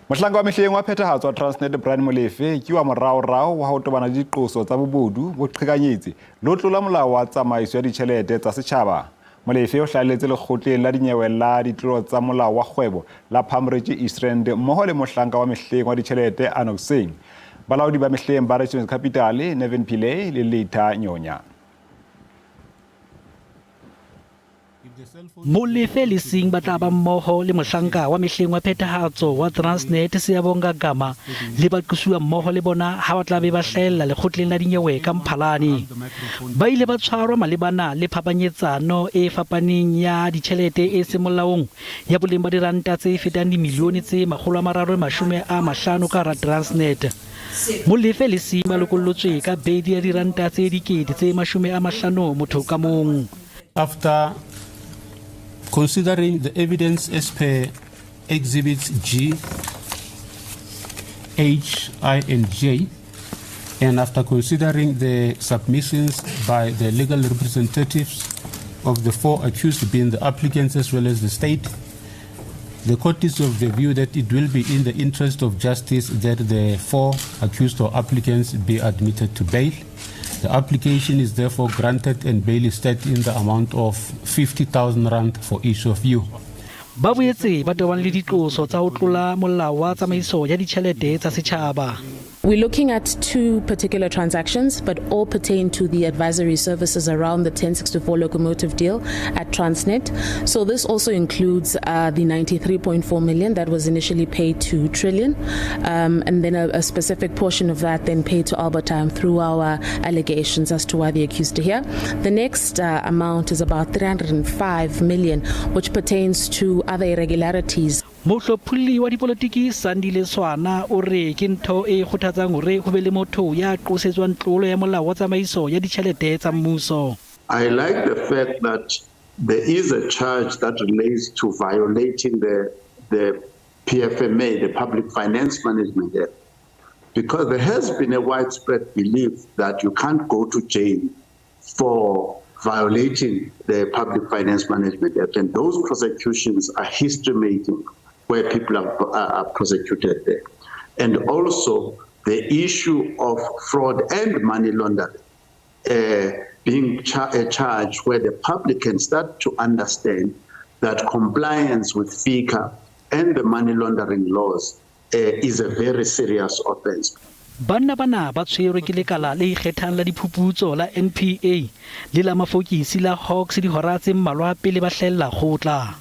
Mohlanka wa Mehleng wa Phethahatso wa Transnet Brian Molefe ke wa morao-rao wa ho tobana diqoso tsa bobodu, boqhekanyetsi, le tlola Molao wa tsamaiso ya Ditjhelete tsa setjhaba. Molefe o hlahelletse Lekgotleng la Dinyewe la Ditolo tsa Molao wa Kgwebo la Palm Ridge mmoho le Mohlanka wa Mehleng wa Ditjhelete Anoj Signh. Balaodi ba Mehleng ba Regimets Capotal, Niven Pillay le Litha nyonya. Molefe le Signh ba tla ba mmoho le Mohlanka wa Mehleng wa Phethahatso wa Transnet Seabonga Gama le ba qosua mmoho le bona ha ba tla be ba hlahella Lekgotleng la Dinyewe ka Mphalane. Ba ile ba tshwarwa malebana le phapanyetsano e fapaneng ya ditjhelete e se molaong ya boleng ba diranta tse fetang dimilione tse 350 ka hara Transnet. Molefe le Signh ba lokollotswe ka beili ya diranta tse dikete tse 50 motho ka mong. After considering the evidence as per Exhibits G, H, I, and J, and after considering the submissions by the legal representatives of the 4 accused, being the applicants as well as the state, the court is of the view that it will be in the interest of justice that the 4 accused or applicants be admitted to bail. The application is therefore granted and bail is set in the amount of 50,000 rand for each of you. Ba boetse ba tobana le diqoso tsa ho tlola Molao wa tsamaiso ya Ditjhelete tsa setjhaba. We're looking at 2 particular transactions, but all pertain to the advisory services around the 1064 locomotive deal at Transnet. So this also includes the 93.4 million that was initially paid to Trillion, and then a specific portion of that then paid to Albertine through our allegations as to why the accused are here. The next amount is about 305 million, which pertains to other irregularities. Mohlopulli wa dipolitiki Sandile Swana o re ke ntho e kgothatsang hore ho be le motho ya qosetswang tlolo ya molao wa tsamaiso ya ditjhelete tsa mmuso. I like the fact that there is a charge that relates to violating the PFMA, the Public Finance Management Act, because there has been a widespread belief that you can't go to jail for violating the Public Finance Management Act, and those prosecutions are history-making, where people are prosecuted there. And also the issue of fraud and money laundering being a charge where the public can start to understand that compliance with FICA and the money laundering laws is a very serious offense. Banna bana ba tshwerwe ke lekala le ikgethang la diphuputso la NPA le la mafokisi la Hawks dihora tse mmalwa pele ba hlahella kgotla.